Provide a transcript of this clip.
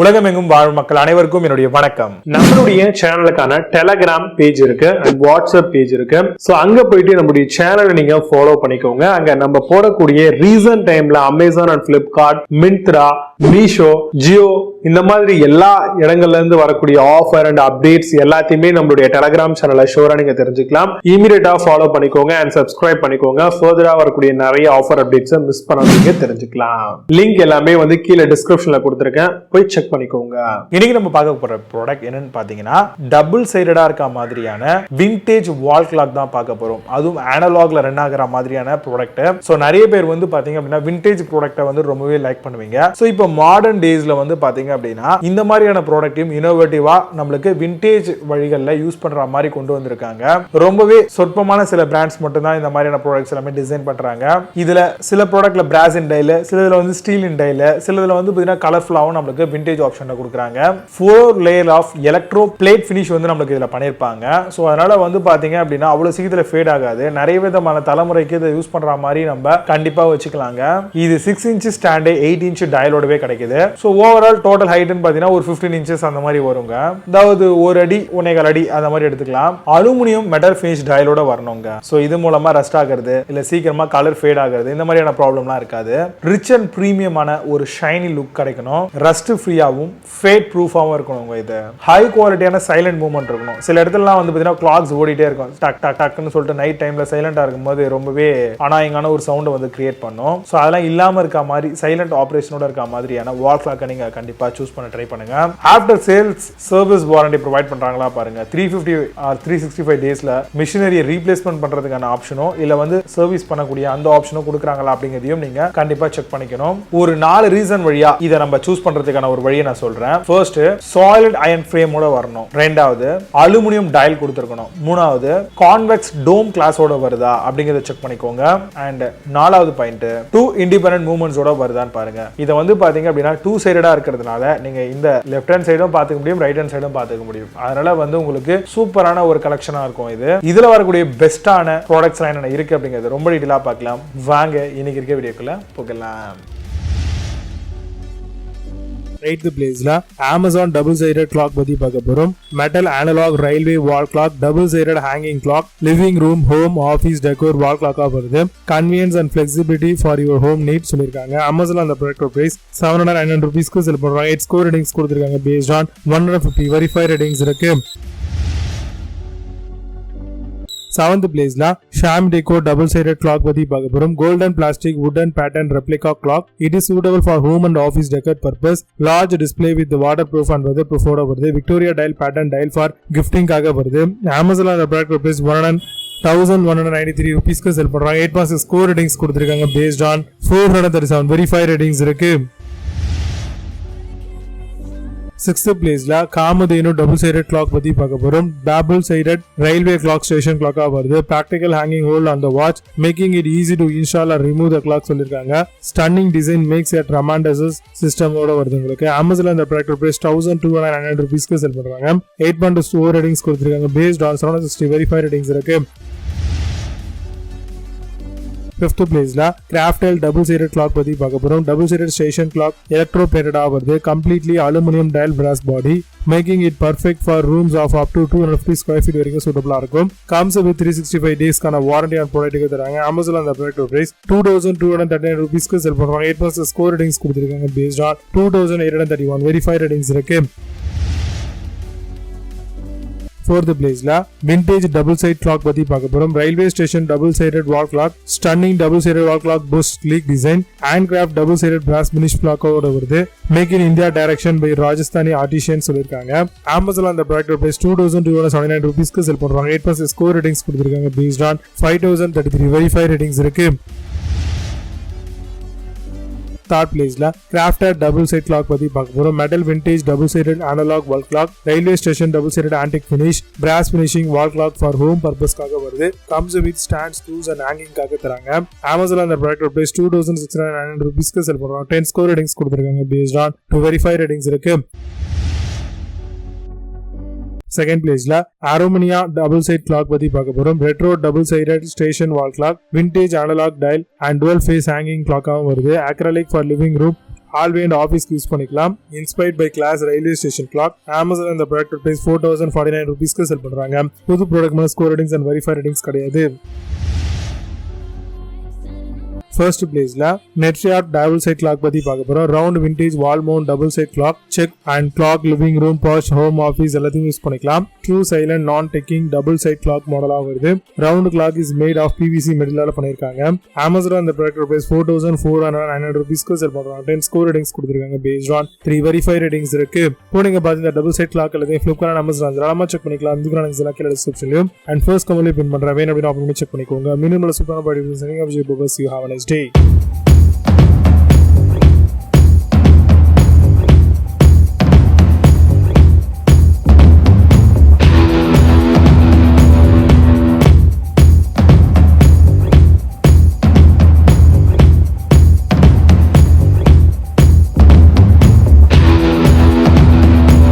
உலகமெங்கும் வாழும் மக்கள் அனைவருக்கும் என்னுடைய வணக்கம். நம்மளுடைய சேனலுக்கான டெலகிராம் பேஜ் இருக்கு அண்ட் வாட்ஸ்அப் பேஜ் இருக்கு. சோ அங்க போயிட்டு நம்மளுடைய சேனலை நீங்க ஃபாலோ பண்ணிக்கோங்க. அங்க நம்ம போடக்கூடிய ரீசன்ட் டைம்ல Amazon and Flipkart, Myntra, Meesho, Jio இந்த மாதிரி எல்லா இடங்கள்ல இருந்து வரக்கூடிய ஆஃபர் அண்ட் அப்டேட்ஸ் எல்லாத்தையுமே நம்மளுடைய டெலகிராம் சேனல்ல ஷோரா நீங்க தெரிஞ்சுக்கலாம். இமீடியட்டா ஃபாலோ பண்ணிக்கோங்க அண்ட் சப்ஸ்கிரைப் பண்ணிக்கோங்க. ஃபர்தரா வரக்கூடிய நிறைய ஆஃபர் அப்டேட்ஸ் மிஸ் பண்ணாதீங்க, தெரிஞ்சுக்கலாம். லிங்க் எல்லாமே வந்து கீழே டிஸ்கிரிப்ஷன்ல கொடுத்திருக்கேன், போய் செக் பண்ணிக்கோங்க. இன்னைக்கு நம்ம பார்க்க போற ப்ராடக்ட் என்னன்னு பாத்தீங்கன்னா டபுள் சைடடா இருக்க மாதிரியான விண்டேஜ் வால் கிளாக் தான் பார்க்க போறோம். அதுவும் அனலாக்ல ரன் ஆகிற மாதிரியான ப்ராடக்ட். சோ நிறைய பேர் வந்து பாத்தீங்க அப்படின்னா விண்டேஜ் ப்ராடக்ட்டை வந்து ரொம்பவே லைக் பண்ணுவீங்க. சோ இப்போ மாடர்ன் டேஸ்ல வந்து பாத்தீங்க அப்படின்னா இந்த மாதிரியான ப்ராடக்ட்டையும் இனோவேட்டிவா நம்மளுக்கு விண்டேஜ் வழிகளில் யூஸ் பண்ற மாதிரி கொண்டு வந்திருக்காங்க. ரொம்பவே சொற்பமான சில பிராண்ட்ஸ் மட்டும் தான் இந்த மாதிரியான ப்ராடக்ட்ஸ் எல்லாமே டிசைன் பண்றாங்க. இதுல சில ப்ராடக்ட்ல பிராஸ் இன் டைல, சிலதுல வந்து ஸ்டீல் இன் டைல, சிலதுல வந்து பாத்தீங்கன்னா கலர்ஃபுல்லாவும் நம்மளுக்கு விண்டேஜ் ஆப்ஷன்ல கொடுக்குறாங்க. 4 layer of electro plate finish வந்து நமக்கு இதுல பண்ணிருப்பாங்க. சோ அதனால வந்து பாத்தீங்க அப்படின்னா அவ்வளவு சீக்கிரத்துல ஃபேட் ஆகாது. நிறைய விதமான தலைமுறைக்கு இதை யூஸ் பண்ற மாதிரி நம்ம கண்டிப்பா வச்சுக்கலாங்க. இது 6 இன்ச் ஸ்டாண்ட் 8 இன்ச் டயலோடவே கிடைக்குது. சோ ஓவரால் டோட்டல் ஹைட்னு பாத்தீங்கன்னா ஒரு 15 இன்ச்சஸ் அந்த மாதிரி வருங்க. அதாவது 1 அடி 1.25 அடி அந்த மாதிரி எடுத்துக்கலாம். அலுமினியம் மெட்டல் ஃபினிஷ் டயலோட வரணுங்க. சோ இது மூலமா ரஸ்ட் ஆகிறது இல்ல சீக்கிரமா கலர் ஃபேட் ஆகிறது இந்த மாதிரியான ப்ராப்ளம்லாம் இருக்காது. ரிச் அண்ட் பிரீமியமான ஒரு ஷைனி லுக் கிடைக்கணும். ரஸ்ட் ஃப்ரீயாவும் ஃபேட் ப்ரூஃபாவும் இருக்கணும். இது ஹை குவாலிட்டியான சைலண்ட் மூவ்மெண்ட் இருக்கணும். சில இடத்துலலாம் வந்து பாத்தீங்கன்னா கிளாக்ஸ் ஓடிட்டே இருக்கும், டக் டக் டக்னு சொல்லிட்டு நைட் டைம்ல சைலண்டா இருக்கும்போது ரொம்பவே அனாயிங்கான ஒரு சவுண்ட் வந்து கிரியேட் பண்ணும். ஸோ அதெல்லாம் இல்லாம இருக்க மாதிரி சைலண்ட் ஆபரேஷனோட இருக்க மாதிரியான வால் கிளாக்கை நீங்க கண்டிப்பா சூஸ் பண்ண ட்ரை பண்ணுங்க. After sales service warranty provide பண்றாங்களா பாருங்க. 350 ஆர் 365 டேஸ்ல மிஷினரியை ரீப்ளேஸ்மெண்ட் பண்றதுக்கான ஆப்ஷனோ இல்ல வந்து சர்வீஸ் பண்ணக்கூடிய அந்த ஆப்ஷனோ கொடுக்குறாங்களா அப்படிங்கிறதையும் நீங்க கண்டிப்பா செக் பண்ணிக்கணும். ஒரு 4 ரீசன் வழியா இதை நம்ம சூஸ் பண்றதுக்கான ஒரு வழியை நான் சொல்றேன். ஃபர்ஸ்ட் சாலிட் அயர்ன் ஃப்ரேமோட வரணும். ரெண்டாவது அலுமினியம் டயல் கொடுத்திருக்கணும். மூணாவது கான்வெக்ஸ் டோம் கிளாஸோட வருதா அப்படிங்கறத செக் பண்ணிக்கோங்க. அண்ட் நாலாவது பாயிண்ட் 2 இண்டிபெண்டன்ட் மூவ்மெண்ட்ஸோட வருதான்னு பாருங்க. இதை வந்து பாத்தீங்க அப்படின்னா 2 சைடடா இருக்கிறதுனால நீங்க இந்த லெஃப்ட் ஹேண்ட் சைடும் பார்த்துக்க முடியும், ரைட் ஹேண்ட் சைடும் பார்த்துக்க முடியும். அதனால வந்து உங்களுக்கு சூப்பரான ஒரு கலெக்ஷனா இருக்கும். இதுல வரக்கூடிய பெஸ்டான ப்ராடக்ட்ஸ் என்ன இருக்கு அப்படிங்கிறது ரொம்ப டீடைலா பார்க்கலாம். வாங்க இன்னைக்கு இருக்க வீடியோக்குள்ள போகலாம். Eighth placeல Amazon double-sided clock பத்தி பார்க்க போறோம். Metal Analogue Railway Wall Clock, double-sided hanging clock, living room, home, office decor wall clock வருது. Convenience and flexibility for your home needs சொல்லிருக்காங்க. Amazon அந்த ப்ராடக்ட் பிரைஸ் 709 ரூபீஸ்க்கு செல் பண்றாங்க. 8 ஸ்கோர் ரேட்டிங்ஸ் கொடுத்திருக்காங்க based on 150 verified ratings இருக்கு. 7th placeல Sham Deco double-sided clock பத்தி பார்க்க போறோம். Golden plastic wooden pattern replica clock. It is suitable for home and office decor purpose. Large display with waterproof and weatherproof ஓட வருது. Victoria dial pattern dial for gifting காக வருது. Amazon அந்த product price 1193 ரூபீஸ்க்கு sell பண்றாங்க. 8.6 score ratings கொடுத்திருக்காங்க based on 437 verified ratings இருக்கு. 6th placeல Kamadhenu double-sided clock பத்தி பார்க்க போறோம். double-sided railway clock station clock வருது. practical hanging hole on the watch, making it easy to install or remove the clock சொல்லிருக்காங்க. stunning design makes a tremendous system ஓட வருது உங்களுக்கு. Amazon அந்த ப்ராடக்ட் பிரைஸ் 1209 ரூபீஸ்க்கு செல் பண்றாங்க. 8.2 ஸ்கோர் ரேட்டிங்ஸ் கொடுத்திருக்காங்க based on 760 verified ratings இருக்கு. 5th placeல Craftel double-sided clock பத்தி பார்க்க போறோம். double-sided station clock electro plated வருது. completely aluminum dial brass body, making it perfect for rooms of up to 250 square feet வரைக்கும் சூட்டபிளா இருக்கும். comes with 365 days கான warranty and product தராங்க. Amazon அந்த product price 2239 ரூபீஸ்க்கு sell பண்றாங்க. 8+ ஸ்கோர் ரேட்டிங்ஸ் கொடுத்திருக்காங்க based on 2831 verified ratings இருக்கு. 4th placeல vintage double-sided clock பத்தி பார்க்க போறோம். railway station double-sided wall clock, stunning double-sided wall clock boasts sleek design, handcraft double-sided brass finish clock ஓட வருது. make in India direction by Rajasthani artisans சொல்லிருக்காங்க. Amazon அந்த product price 2279 ரூபீஸ்க்கு sell பண்றாங்க. 8+ score ratings கொடுத்திருக்காங்க based on 5033 verified ratings இருக்கு. 3rd placeல Crafted double-sided clock பத்தி பார்க்க போறோம். metal vintage double-sided analog wall clock, railway station double-sided antique finish, brass finishing wall clock for home purpose காக வருது. comes with stand, screws and hanging காக தராங்க. Amazon அந்த product price 2609 ரூபீஸ்க்கு sell பண்றாங்க. 10 score ratings கொடுத்திருக்காங்க based on 2 வெரிஃபைட் ரேட்டிங்ஸ் இருக்கு. 2nd placeல Aromania double-sided clock பத்தி பார்க்க போறோம். retro double-sided station wall clock, vintage analog dial and dual face hanging clock வருது. acrylic for living room, hallway and ஆஃபீஸ்க்கு use பண்ணிக்கலாம். Inspired by glass railway station clock. Amazon இந்த product price 4049 ரூபீஸ்க்கு sell பண்றாங்க. புது ப்ராடக்ட் மேல score ratings and verify ratings கிடையாது. First பிளேஸ்ல நெட்ரியாட் டபுள் சைட் கிளாக் பத்தி பார்க்க போறோம். Round vintage wall mount double side clock, check and clock living room, porch, home office எல்லாத்தையும் யூஸ் பண்ணிக்கலாம். True silent non ticking double side clock மாடலா வருது. Round clock is made of PVC மெட்டீரியலால பண்ணிருக்காங்க. Amazon இந்த product price 4409 ரூபீஸ்க்கு sell பண்றாங்க. 10 score ratings கொடுத்திருக்காங்க based on 3 verify ratings இருக்கு. இப்போ நீங்க பாத்தீங்க டபுள் சைட் கிளாக் எல்லாத்தையும் Flipkart, Amazon தாராளமா செக் பண்ணிக்கலாம். இதுக்கு நான் இதெல்லாம் கீழ டிஸ்கிரிப்ஷன்லயும் அண்ட் ஃபர்ஸ்ட் கமெண்ட்ல பின் பண்றேன். வேணும் அப்படினா செக் பண்ணிக்கோங்க. மினிமம் சூப்பரான பாடி you have a nice day.